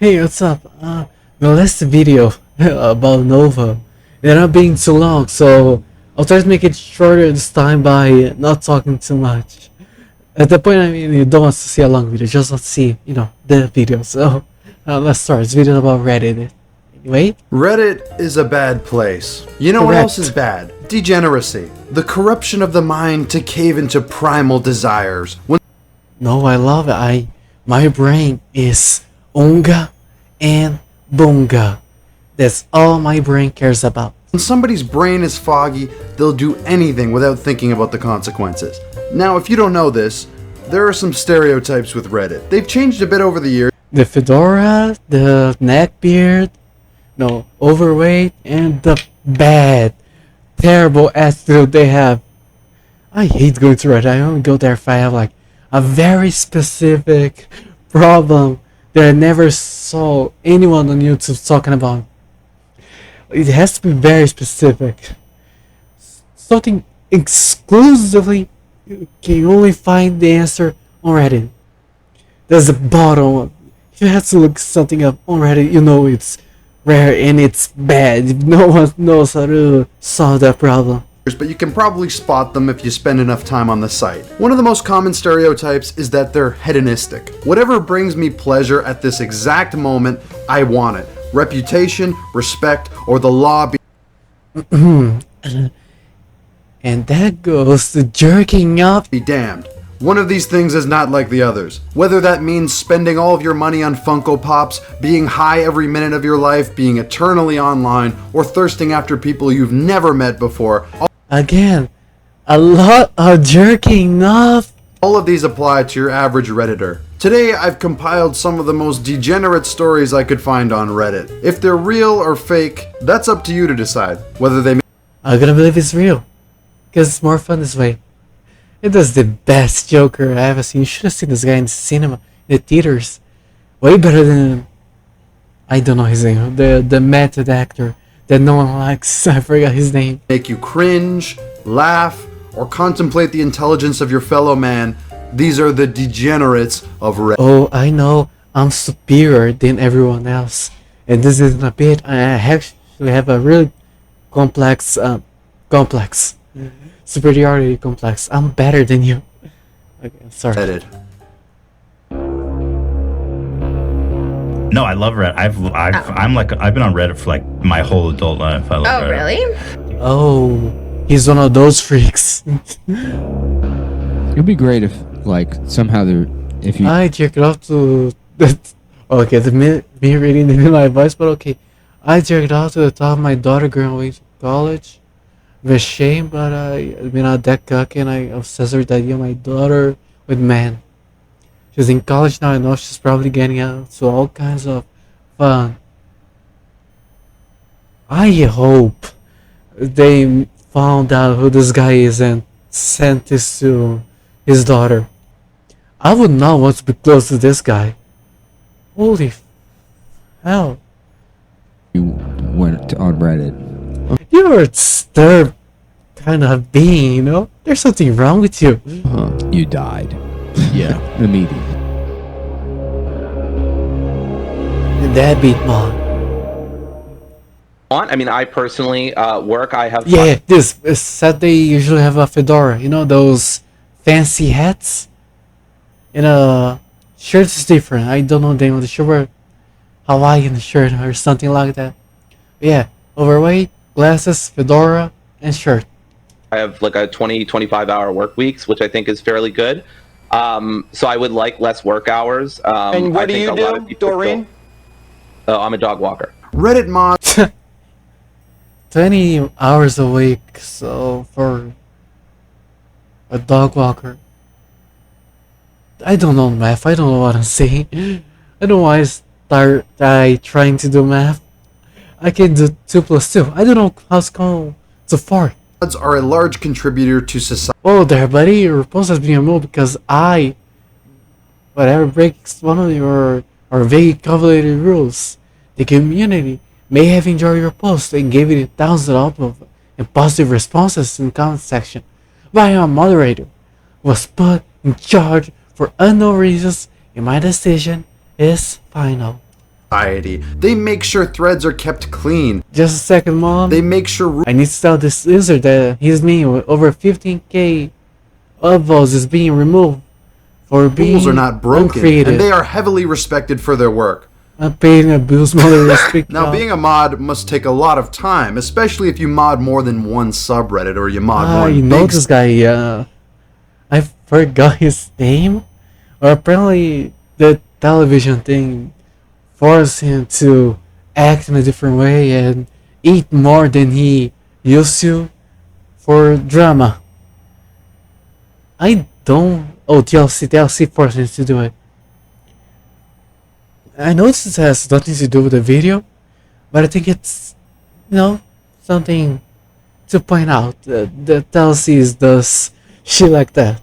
Hey, what's up? The last video about Nova, it ended up being too long, so I'll try to make it shorter this time by not talking too much. At the point, I mean, you don't want to see a long video, just want to see, the video. So, let's start. This video is about Reddit. Anyway, Reddit is a bad place. You know what else is correct. bad? Degeneracy. The corruption of the mind to cave into primal desires. No, I love it. My brain is Unga and Bunga. That's all my brain cares about. When somebody's brain is foggy, they'll do anything without thinking about the consequences. Now, if you don't know this, there are some stereotypes with Reddit. They've changed a bit over the years. The fedora, the neck beard, no, overweight, and the bad, terrible attitude they have. I hate going to Reddit. I only go there if I have like a very specific problem that I never saw anyone on YouTube talking about. It has to be very specific. Something exclusively you can only find the answer on Reddit. There's a bottom. If you have to look something up on Reddit, you know it's rare and it's bad. No one knows how to solve that problem. But you can probably spot them if you spend enough time on the site. One of the most common stereotypes is that they're hedonistic. Whatever brings me pleasure at this exact moment, I want it. Reputation, respect, or the law And that goes to jerking up. be damned. One of these things is not like the others. Whether that means spending all of your money on Funko Pops, being high every minute of your life, being eternally online, or thirsting after people you've never met before, Again, a lot of jerking off. all of these apply to your average Redditor. Today, I've compiled some of the most degenerate stories I could find on Reddit. If they're real or fake, that's up to you to decide. Whether they I'm gonna believe it's real. Because it's more fun this way. It does the best Joker I ever seen. You should have seen this guy in the cinema, in the theaters. Way better than, I don't know his name, the method actor that no one likes. I forgot his name. make you cringe, laugh, or contemplate the intelligence of your fellow man, these are the degenerates of Reddit. Oh, I know, I'm superior than everyone else. And this isn't a bit. I actually have a really complex superiority complex. I'm better than you. Okay, I'm sorry. Reddit. No, I love Reddit. I've been on Reddit for like my whole adult life. I love Oh, Reddit. really? Oh, he's one of those freaks. It'd be great if, like, somehow if you. I jerked off to that. Okay, me reading my voice, but okay. I jerked off to the top of my daughter going to college. With shame, but I've been not that cocky and I obsessed with the idea of my daughter with men. She's in college now. I know she's probably getting out to all kinds of fun. I hope they found out who this guy is and sent this to his daughter. I would not want to be close to this guy. Holy hell. You went on Reddit. You're a disturbed kind of being, you know? There's something wrong with you. You died. Yeah, immediately. That beat mom. I mean, I personally work. I have Yeah, this is said they usually have a fedora. You know those fancy hats? And shirt is different. I don't know the name of the shirt. But Hawaiian shirt or something like that. Yeah, overweight, glasses, fedora, and shirt. I have like a 25 hour work weeks, which I think is fairly good. So I would like less work hours. And what I do think you a lot do, of people Doreen? I'm a dog walker. Reddit mods 20 hours a week, so for a dog walker. I don't know math. I don't know what I'm saying. I don't know why I trying to do math. I can do 2 plus 2. I don't know how to go so far. are a large contributor to society. Whoa there, buddy. Your post has been removed because whatever breaks one of your or vague calculated rules. The community may have enjoyed your post and gave it thousands of and positive responses in the comment section. But a moderator was put in charge for unknown reasons, and my decision is final. society. They make sure threads are kept clean. Just a second, Mom. They make sure I need to tell this user that his name with over 15k upvotes is being removed for being rules are not broken, uncreative. and they are heavily respected for their work. Unpaid and abused mother respect. Now, being a mod must take a lot of time, especially if you mod more than one subreddit or you mod one you know big this guy, I forgot his name. Or apparently the television thing forced him to act in a different way and eat more than he used to for drama. I don't... Oh, TLC forced him to do it. I know this has nothing to do with the video, but I think it's, something to point out. The TLC does shit like that,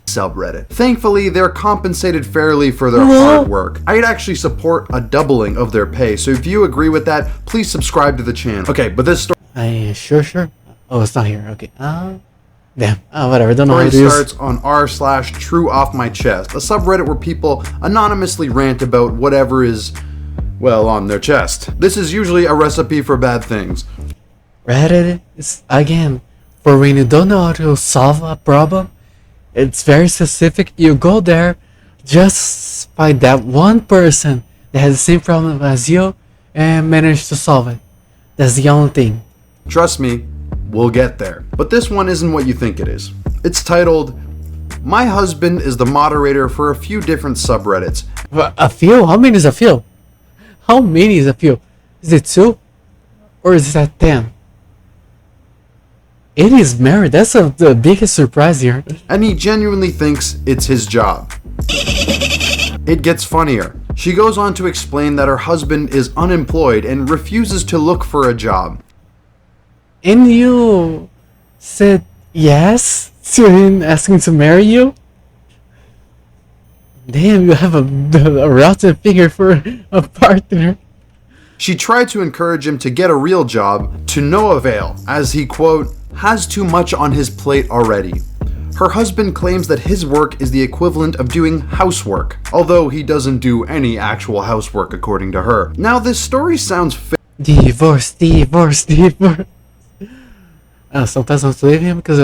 subreddit. Thankfully, they're compensated fairly for their hard work. I'd actually support a doubling of their pay, so if you agree with that, please subscribe to the channel. Okay, but this story Sure. Oh, it's not here. Okay. Damn. Whatever. Don't know how to use. starts on r/true off my chest, a subreddit where people anonymously rant about whatever is, well, on their chest. This is usually a recipe for bad things. Reddit is, again, for when you don't know how to solve a problem. It's very specific. You go there, just find that one person that has the same problem as you and manage to solve it. That's the only thing. Trust me, we'll get there. But this one isn't what you think it is. It's titled, "My husband is the moderator for a few different subreddits." A few? How many is a few? How many is a few? Is it 2? Or is that 10? It is married. That's the biggest surprise here. And he genuinely thinks it's his job. It gets funnier. She goes on to explain that her husband is unemployed and refuses to look for a job. And you said yes to him asking to marry you? Damn, you have a rotten figure for a partner. She tried to encourage him to get a real job, to no avail, as he, quote, has too much on his plate already. Her husband claims that his work is the equivalent of doing housework, although he doesn't do any actual housework according to her. Now this story sounds Divorce. Sometimes I want to leave him because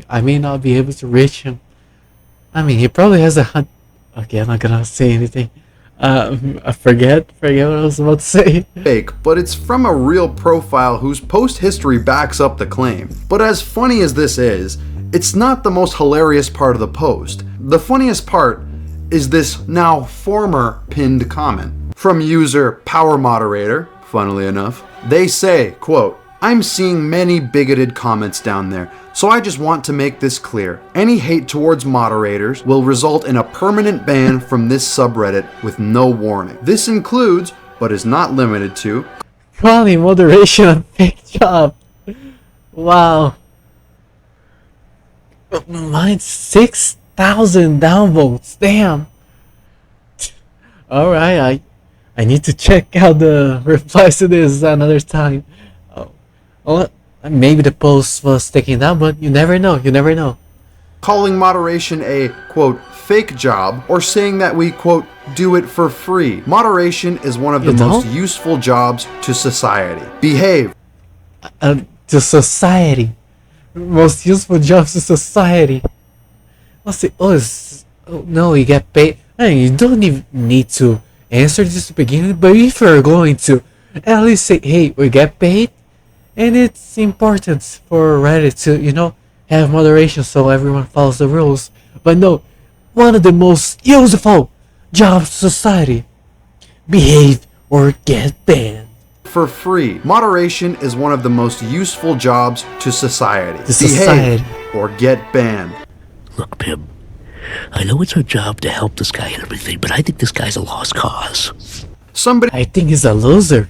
I may not be able to reach him. I mean, he probably has a hunt. Okay, I'm not gonna say anything. I forget what I was about to say. fake, but it's from a real profile whose post history backs up the claim. But as funny as this is, it's not the most hilarious part of the post. The funniest part is this now former pinned comment. From user Power Moderator, funnily enough, they say, quote, "I'm seeing many bigoted comments down there, so I just want to make this clear. Any hate towards moderators will result in a permanent ban from this subreddit with no warning. This includes, but is not limited to, Quality moderation a fake job. Wow. Mine's 6,000 downvotes. Damn. Alright, I need to check out the replies to this another time. Oh, maybe the post was taken down, but you never know. calling moderation a, quote, fake job, or saying that we, quote, do it for free. Moderation is one of the most useful jobs to society. Behave. To society. Most useful jobs to society. What's it? Oh, no, you get paid. Hey, you don't even need to answer this to begin with, but if you're going to, at least say, hey, we get paid, and it's important for Reddit to, have moderation so everyone follows the rules. But no, one of the most useful jobs to society. Behave or get banned. For free. Moderation is one of the most useful jobs to society. Society. Behave or get banned. Look, Pim, I know it's our job to help this guy and everything, but I think this guy's a lost cause. Somebody I think he's a loser.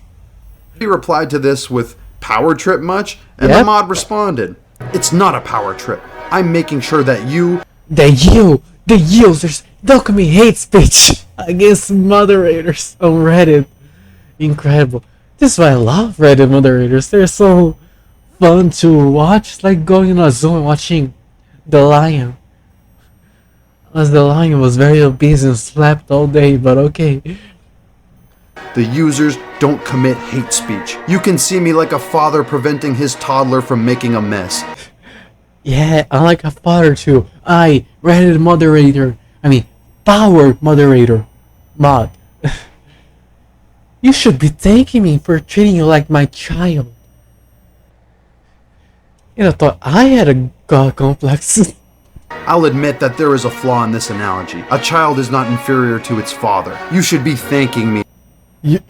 replied to this with, power trip much? And Yep. the mod responded, it's not a power trip. I'm making sure that you... The users, don't commit hate speech against moderators on Reddit. Incredible. This is why I love Reddit moderators. They're so fun to watch. It's like going on a Zoom and watching The Lion. As The Lion was very obese and slept all day, but okay. The users don't commit hate speech. You can see me like a father preventing his toddler from making a mess. Yeah, I'm like a father too. I Reddit moderator. I mean, power moderator. Mod. You should be thanking me for treating you like my child. You know, thought I had a god complex. I'll admit that there is a flaw in this analogy. A child is not inferior to its father. You should be thanking me.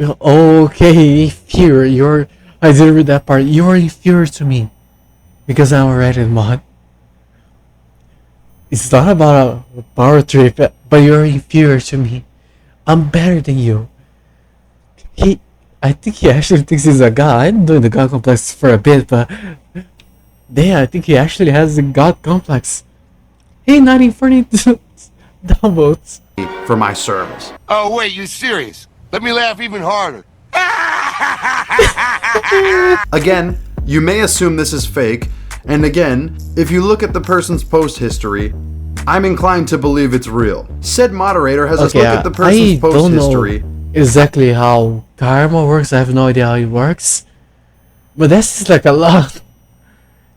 Okay, inferior. I didn't read that part. You're inferior to me because I'm a Reddit mod. It's not about a power trip, but you're inferior to me. I'm better than you. I think he actually thinks he's a god. I'm doing the god complex for a bit, but yeah, I think he actually has the god complex. Hey, 1942 downvotes. For my service. Oh, wait, you serious? Let me laugh even harder. Again, you may assume this is fake, and again, if you look at the person's post history, I'm inclined to believe it's real. Said moderator has us look at the person's post history. Exactly how karma works. I have no idea how it works, but that's just like a lot.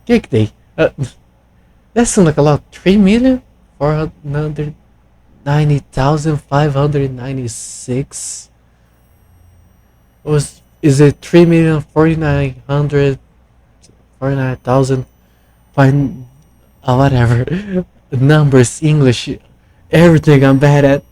Kick day. That sounds like a lot. 3,490,596. Is it 3,4,949,000? Fine, whatever. Numbers, English, everything I'm bad at.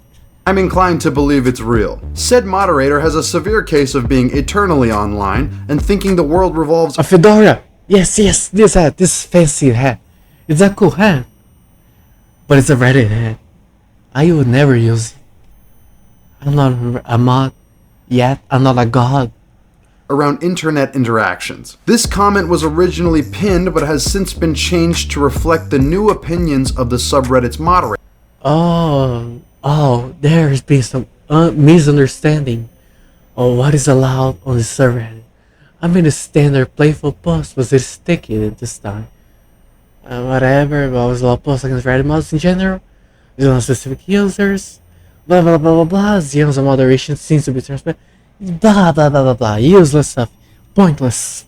I'm inclined to believe it's real. Said moderator has a severe case of being eternally online and thinking the world revolves. A fedora. Yes, this hat, this fancy hat. It's a cool hat, but it's a Reddit hat. I would never use it. I'm not a mod yet. I'm not a god. Around internet interactions. This comment was originally pinned but has since been changed to reflect the new opinions of the subreddit's moderator. There's been some misunderstanding of what is allowed on the subreddit. I mean, the standard playful post was sticky this time. Whatever, but I was allowed posts against Reddit mods in general. There's no specific users. Blah blah blah blah blah. Zeon's moderation seems to be transparent. Blah blah blah blah blah. Useless stuff. Pointless.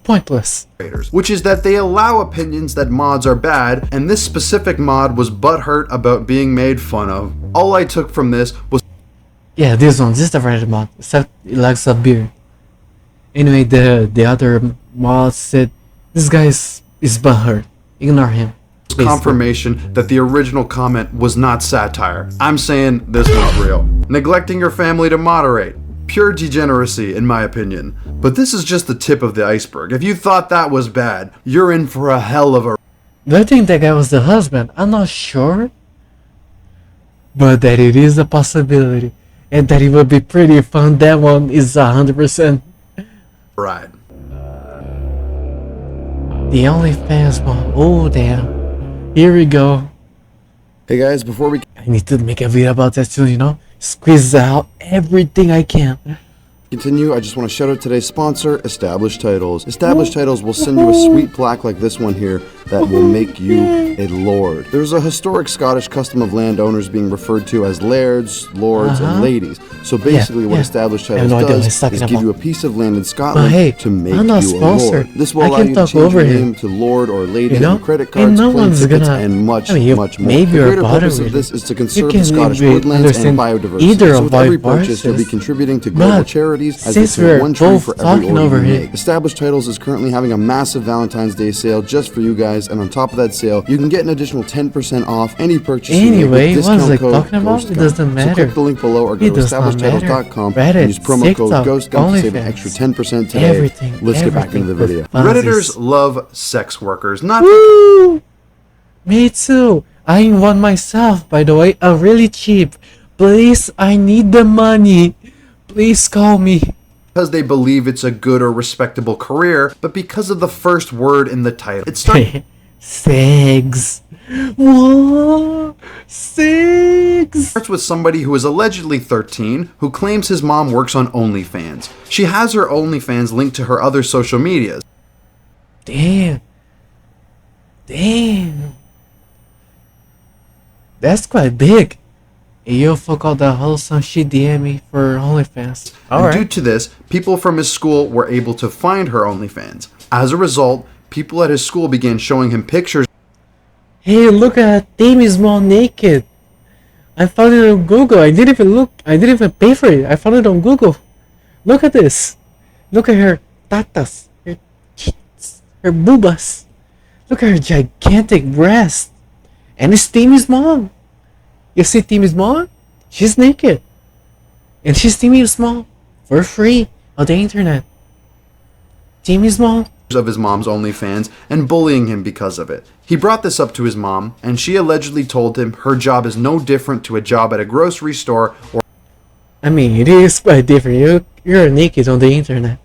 Which is that they allow opinions that mods are bad, and this specific mod was butthurt about being made fun of. All I took from this was this is the Reddit mod, except it likes a beard. Anyway, the other mod said this guy is butthurt. Ignore him. confirmation that the original comment was not satire. I'm saying this was real. Neglecting your family to moderate. Pure degeneracy, in my opinion. But this is just the tip of the iceberg. If you thought that was bad, you're in for a hell of a... Do I think that guy was the husband? I'm not sure. But that it is a possibility. And that it would be pretty fun. That one is 100%. ride. The OnlyFans one. Oh, damn. Here we go. Hey guys, before we I need to make a video about that too, you know? Squeeze out everything I can. continue, I just want to shout out today's sponsor, Established Titles. Established Titles will send you a sweet plaque like this one here that will make you a lord. There's a historic Scottish custom of landowners being referred to as lairds, lords, and ladies. So basically what Established Titles does is give you a piece of land in Scotland to make I'm not you a lord. This will allow you to change your name to lord or lady on credit cards, plane tickets, and much more. Maybe The you're greater purpose of this is to conserve the Scottish woodlands and biodiversity. So with every purchase, you'll be contributing to global charities as they plant one tree for every order you make. Established Titles is currently having a massive Valentine's Day sale just for you guys, and on top of that sale, you can get an additional 10% off any purchase you make with discount code GHOSTGUN. It doesn't matter. So click the link below or go to establishedtitles.com and use promo code GHOSTGUN to save an extra 10% today. Let's get back into the video. Redditors love sex workers, not... Woo! Me too. I want myself, by the way. I'm really cheap. Please, I need the money. Please call me. Because they believe it's a good or respectable career, but because of the first word in the title. It starts Sex. What? Sex. with somebody who is allegedly 13, who claims his mom works on OnlyFans. She has her OnlyFans linked to her other social medias. Damn. That's quite big. Hey, yo, fuck all that wholesome shit DM me for OnlyFans. And due Alright. to this, people from his school were able to find her OnlyFans. As a result, people at his school began showing him pictures Hey, look at Demi Small naked. I found it on Google. I didn't even look. I didn't even pay for it. I found it on Google. Look at this. Look at her tatas, her tits, her boobas. Look at her gigantic breast. And it's Timmy's mom. You see Timmy's mom? She's naked. And she's Timmy's mom. For free on the internet. Timmy's mom. of his mom's OnlyFans and bullying him because of it. He brought this up to his mom, and she allegedly told him her job is no different to a job at a grocery store or I mean, it is quite different. You're naked on the internet.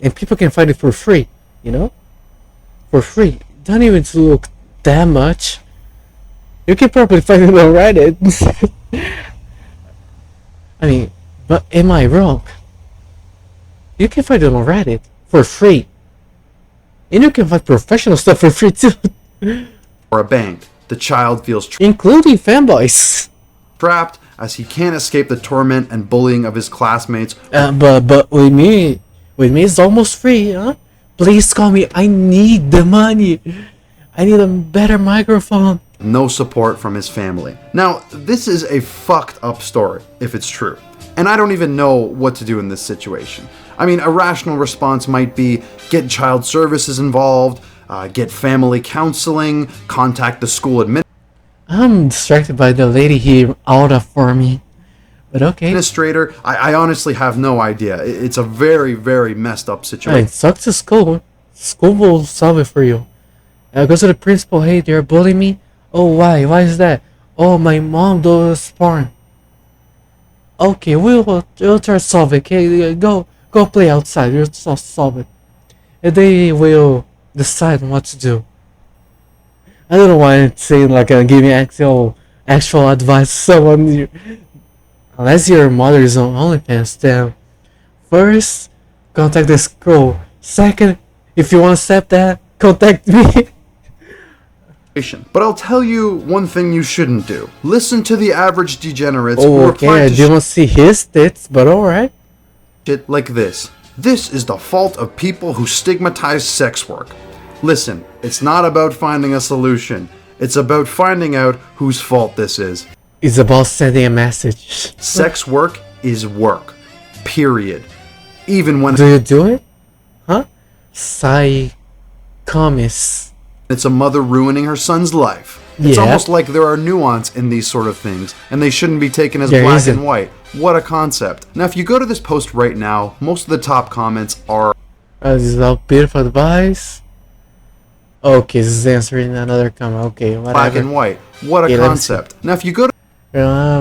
And people can find it for free, you know? For free. Don't even look that much. You can probably find it on Reddit. I mean, but am I wrong? You can find it on Reddit for free. And you can find professional stuff for free too. a bank. The child feels Including fanboys. trapped as he can't escape the torment and bullying of his classmates. But with me it's almost free, huh? Please call me. I need the money. I need a better microphone. No support from his family. Now, this is a fucked up story, if it's true. And I don't even know what to do in this situation. I mean, a rational response might be get child services involved, get family counseling, contact the school I'm distracted by the lady he ordered for me. But okay. administrator. I honestly have no idea. It's a very, very messed up situation. Alright, talk to school. School will solve it for you. Go to the principal. Hey, they're bullying me. Oh, why? Why is that? Oh, my mom does porn. Okay, we'll try to solve it. Okay, go play outside. We'll solve it. And they will decide what to do. I don't know why I'm saying like giving actual advice to someone. Unless your mother is on OnlyFans, then first contact the school. Second, if you want to accept that, contact me. But I'll tell you one thing you shouldn't do. Listen to the average degenerates who Oh, reply okay, I to didn't see his tits, but alright. shit like this. This is the fault of people who stigmatize sex work. Listen, it's not about finding a solution. It's about finding out whose fault this is. It's about sending a message. Sex work is work. Period. Even when Do you do it? Huh? Psychomis. it's a mother ruining her son's life. It's Yeah. almost like there are nuance in these sort of things, and they shouldn't be taken as There black isn't. and white. What a concept. Now, if you go to this post right now, most of the top comments are This is a beautiful advice. Okay, this is answering another comment. Okay, black whatever. and white. What a Yeah, let me see. concept. Now, if you go to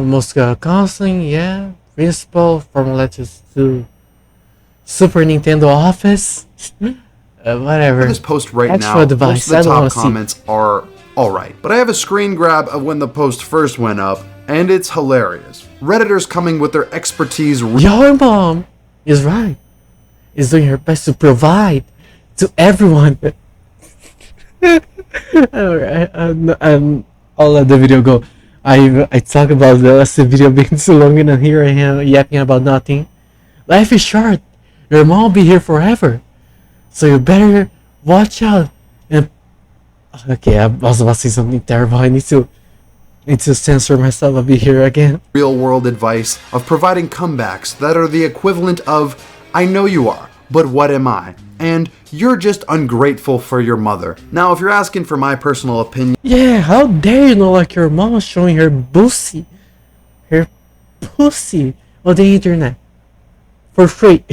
Most counseling, yeah. Principal, from letters to Super Nintendo Office. Whatever. this post right Extra now, advice. most of the I don't top wanna see. comments are alright. But I have a screen grab of when the post first went up, and it's hilarious. Redditors coming with their expertise Your mom is right. Is doing her best to provide to everyone. Alright, I'll let the video go. I talk about the video being too long and here I am yapping about nothing. Life is short. Your mom will be here forever. So you better watch out. And okay, I was about to say something terrible. I need to censor myself. I'll be here again. real world advice of providing comebacks that are the equivalent of, I know you are, but what am I? And you're just ungrateful for your mother. Now, if you're asking for my personal opinion, Yeah, how dare you not like your mom showing her pussy on the internet for free.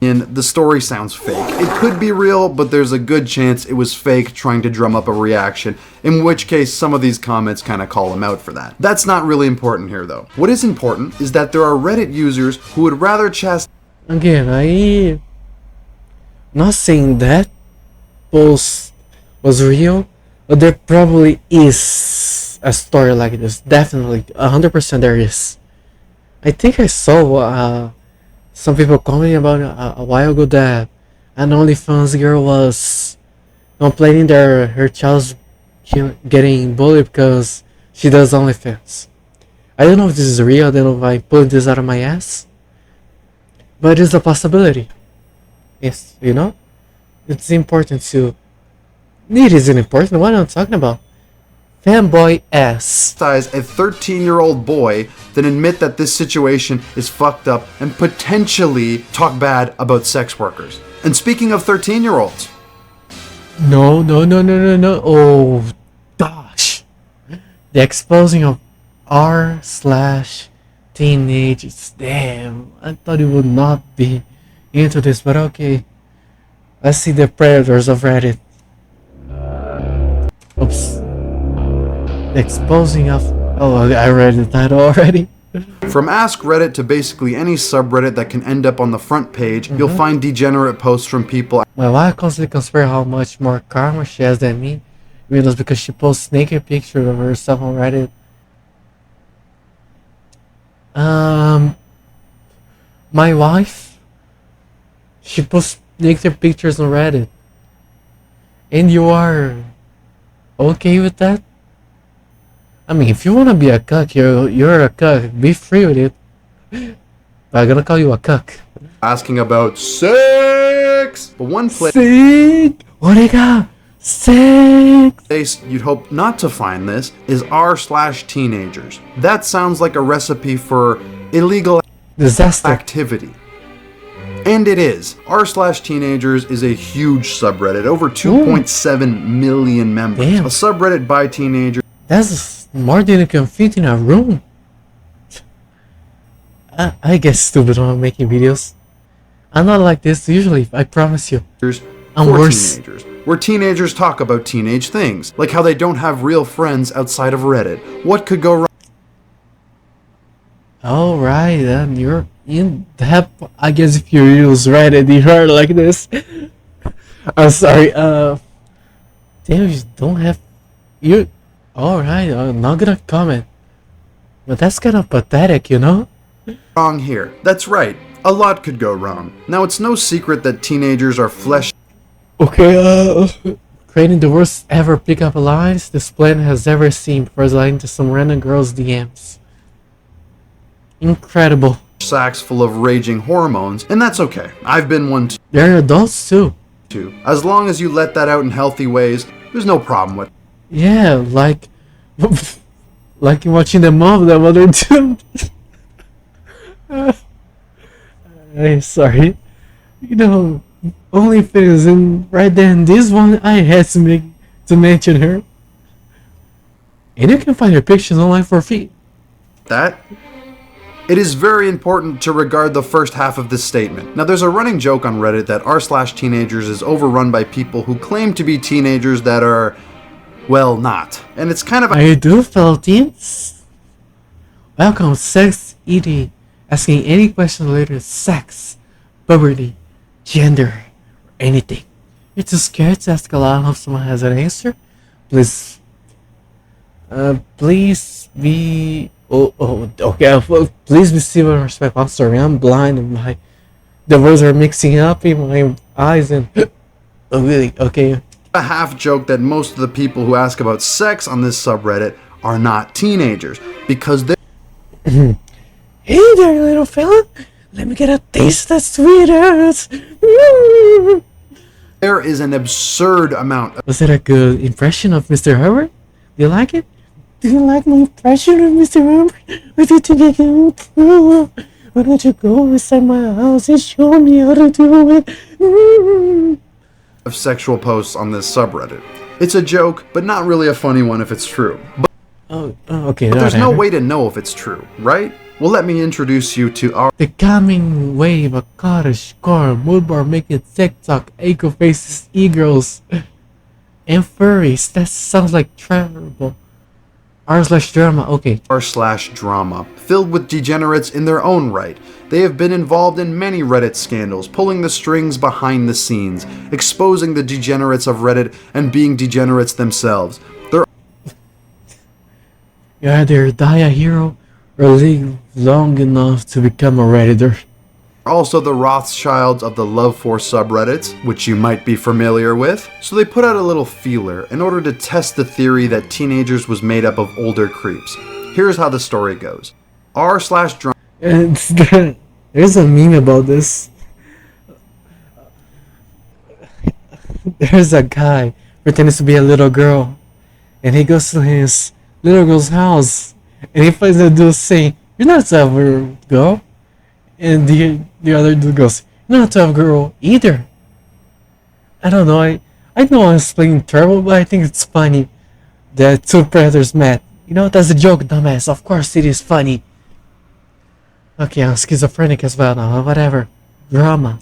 the story sounds fake. It could be real, but there's a good chance it was fake trying to drum up a reaction, in which case some of these comments kind of call him out for that. That's not really important here though. What is important is that there are Reddit users who would rather chastise Again, I'm not saying that post was real, but there probably is a story like this. Definitely, 100% there is. I think I saw some people commenting about a while ago that an OnlyFans girl was complaining that her child's getting bullied because she does OnlyFans. I don't know if this is real. I don't know if I'm pulling this out of my ass, but it's a possibility. Yes, you know, it's important to. Need isn't important. What am I talking about? Fanboy ass. As a 13-year-old boy, then admit that this situation is fucked up and potentially talk bad about sex workers. And speaking of 13-year-olds, No, no, no, no, no, no. Oh, gosh. The exposing of R slash teenagers. Damn, I thought it would not be into this, but okay. Let's see the predators of Reddit. Oops. The exposing of. Oh, I read the title already. from Ask Reddit to basically any subreddit that can end up on the front page, you'll find degenerate posts from people. My wife constantly compares how much more karma she has than me. Maybe that's because she posts naked pictures of herself on Reddit. My wife, she posts naked pictures on Reddit. And you are okay with that? I mean, if you wanna be a cuck, you're a cuck. Be free with it. But I'm gonna call you a cuck. Asking about sex. But one Sick! What they got? Sex! place you'd hope not to find this is r/teenagers. That sounds like a recipe for illegal Disaster. activity. And it is. r/teenagers is a huge subreddit, over 2.7 million members. Damn. A subreddit by teenagers. That's more than you can fit in a room. I get stupid when I'm making videos. I'm not like this usually, I promise you. I'm for worse. teenagers, where teenagers talk about teenage things, like how they don't have real friends outside of Reddit. What could go wrong? Alright, then you're in that. I guess if you use Reddit, you are like this. I'm sorry, damn, you don't have. You. Alright, I'm not gonna comment. But that's kind of pathetic, you know? Wrong here. That's right. A lot could go wrong. Now, it's no secret that teenagers are flesh Okay, creating the worst ever pickup lines this planet has ever seen for sliding to some random girl's DMs. Incredible. sacks full of raging hormones, and that's okay. I've been one They're adults too. too. As long as you let that out in healthy ways, there's no problem with it. Yeah, like, like watching the mom that mother too. I'm sorry. You know, only things and right then this one I had to mention her. And you can find her pictures online for free. That. It is very important to regard the first half of this statement. Now, there's a running joke on Reddit that r/teenagers is overrun by people who claim to be teenagers that are, well, not. And it's kind of How you do, fellow teens? Welcome, Sex ED. Asking any question related to sex, puberty, gender, or anything. You're too scared to ask aloud and hope someone has an answer? Please. Please be. Okay. Please be civil and respectful. I'm sorry, I'm blind and the words are mixing up in my eyes and. Oh, really? Okay. a half joke that most of the people who ask about sex on this subreddit are not teenagers, because they Hey there, little fella. Let me get a taste of sweetness. there is an absurd amount of Was it a good impression of Mr. Herbert? Do you like it? Do you like my impression of Mr. Herbert? Would you take it? Why don't you go inside my house and show me how to do it? sexual posts on this subreddit. It's a joke, but not really a funny one if it's true. Okay. But there's no way to know if it's true, right? Well, let me introduce you to our The coming wave of cottage core, mood bar making TikTok, eco faces, e-girls, and furries. That sounds like terrible. r/drama. Okay. r/drama, filled with degenerates in their own right. They have been involved in many Reddit scandals, pulling the strings behind the scenes, exposing the degenerates of Reddit, and being degenerates themselves. They're You either die a hero or live long enough to become a redditor. also the Rothschilds of the Love for subreddits, which you might be familiar with. So they put out a little feeler in order to test the theory that teenagers was made up of older creeps. Here's how the story goes. r/drama And there's a meme about this. There's a guy pretending to be a little girl, and he goes to his little girl's house, and he finds a dude saying, "You're not a 12 girl," and the other dude goes, "You're not a 12 girl either." I don't know. I know I'm explaining terrible, but I think it's funny that two predators met. You know, that's a joke, dumbass. Of course it is funny. Okay, I'm schizophrenic as well now. Whatever. Drama.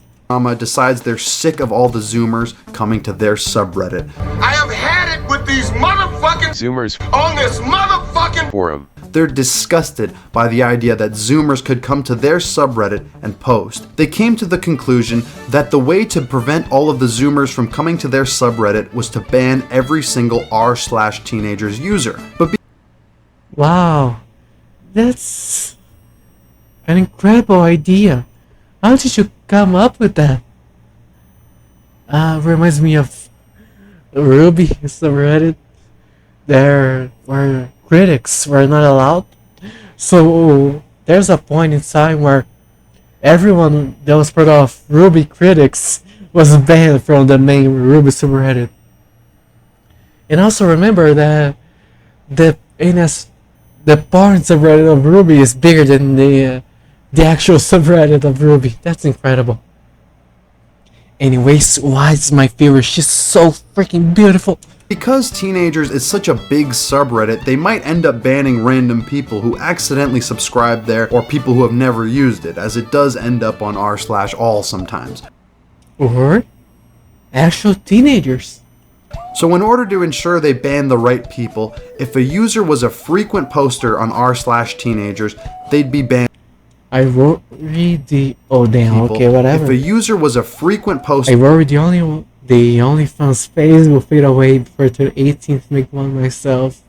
decides they're sick of all the Zoomers coming to their subreddit. I have had it with these motherfucking Zoomers on this motherfucking forum. They're disgusted by the idea that Zoomers could come to their subreddit and post. They came to the conclusion that the way to prevent all of the Zoomers from coming to their subreddit was to ban every single r/teenagers user. But Wow. That's an incredible idea. How did you come up with that? Reminds me of Ruby subreddit. There were critics were not allowed. So there's a point in time where everyone that was part of Ruby critics was banned from the main Ruby subreddit. And also remember that the porn subreddit of Ruby is bigger than the actual subreddit of Ruby. That's incredible. Anyways, why is my favorite? She's so freaking beautiful. because teenagers is such a big subreddit, they might end up banning random people who accidentally subscribe there or people who have never used it, as it does end up on r/all sometimes. Or actual teenagers. So in order to ensure they ban the right people, if a user was a frequent poster on r/teenagers, they'd be banned. I wrote read the oh damn People. okay whatever. If a user was a frequent poster I worry the OnlyFans phase will fade away before the 18th make one myself.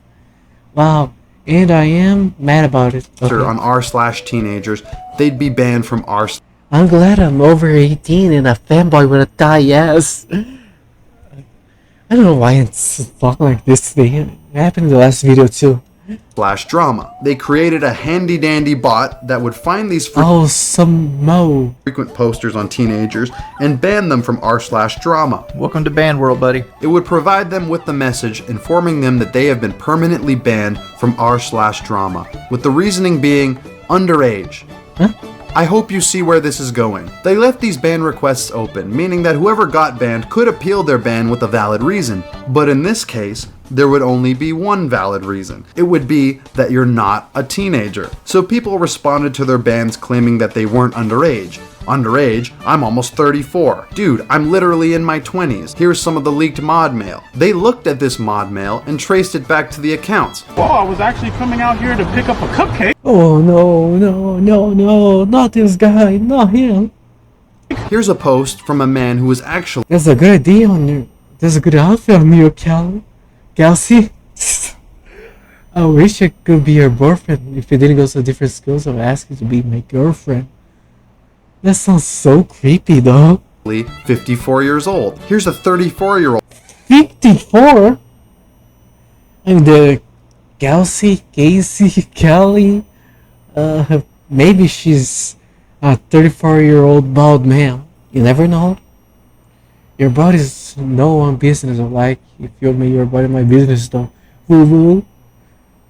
Wow, and I am mad about it. Okay. on r/teenagers, they'd be banned from r. I'm glad I'm over 18 and a fanboy with a thigh ass. I don't know why it's talking like this today. It happened in the last video too. /drama. They created a handy dandy bot that would find these Oh, some mo. frequent posters on teenagers and ban them from r/drama. Welcome to Band World, buddy. It would provide them with the message informing them that they have been permanently banned from r/drama, with the reasoning being underage. Huh? I hope you see where this is going. They left these ban requests open, meaning that whoever got banned could appeal their ban with a valid reason. But in this case, there would only be one valid reason. It would be that you're not a teenager. So people responded to their bans claiming that they weren't underage. Underage? I'm almost 34. Dude, I'm literally in my 20s. Here's some of the leaked mod mail. They looked at this mod mail and traced it back to the accounts. Well, I was actually coming out here to pick up a cupcake. Oh no, not this guy, not him. Here's a post from a man who was actually There's a good idea on you. There's a good outfit on you, Kelsey. I wish I could be your boyfriend. If you didn't go to different schools, I would ask you to be my girlfriend. That sounds so creepy though. 54 years old. Here's a 34-year-old 54? I mean, the Casey, Kelly. Maybe she's a 34-year-old bald man. You never know. Your body's no one business. Like, if you make your body my business, though. Woo woo.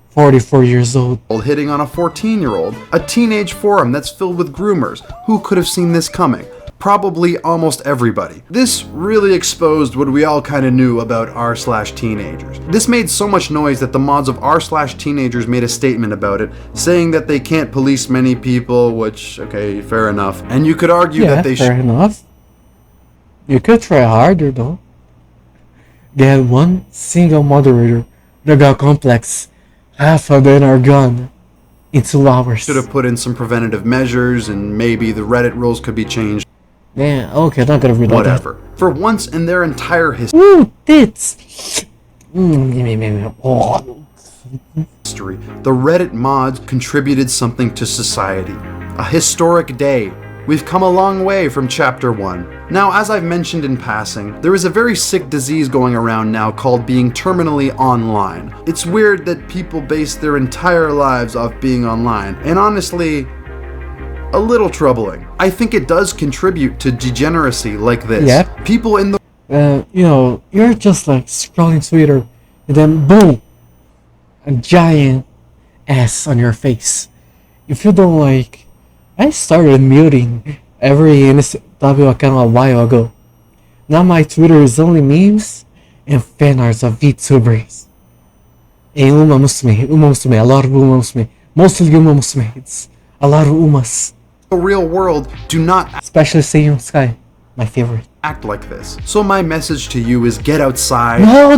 44 years old. hitting on a 14-year-old. A teenage forum that's filled with groomers. Who could have seen this coming? Probably almost everybody. This really exposed what we all kind of knew about r/teenagers. This made so much noise that the mods of r/teenagers made a statement about it, saying that they can't police many people, which, okay, fair enough. And you could argue Yeah, that they fair enough. You could try harder though. Get one single moderator that got complex. Half of them are gone in 2 hours. should have put in some preventative measures, and maybe the Reddit rules could be changed. Yeah, okay, I'm not gonna read all that. Whatever. For once in their entire Ooh, tits! Oh. history, the Reddit mods contributed something to society. A historic day We've come a long way from Chapter 1. Now, as I've mentioned in passing, there is a very sick disease going around now called being terminally online. It's weird that people base their entire lives off being online, and honestly, a little troubling. I think it does contribute to degeneracy like this. Yep. People in the you're just like scrolling Twitter, and then boom, a giant ass on your face. If you don't like, I started muting every NSW account a while ago. Now my Twitter is only memes and fan arts of VTubers. And Uma Musume, a lot of Uma Musume. Mostly Uma Musume, it's a lot of Umas. real world do not Especially Seiyun Sky, my favorite. act like this. So my message to you is get outside. No!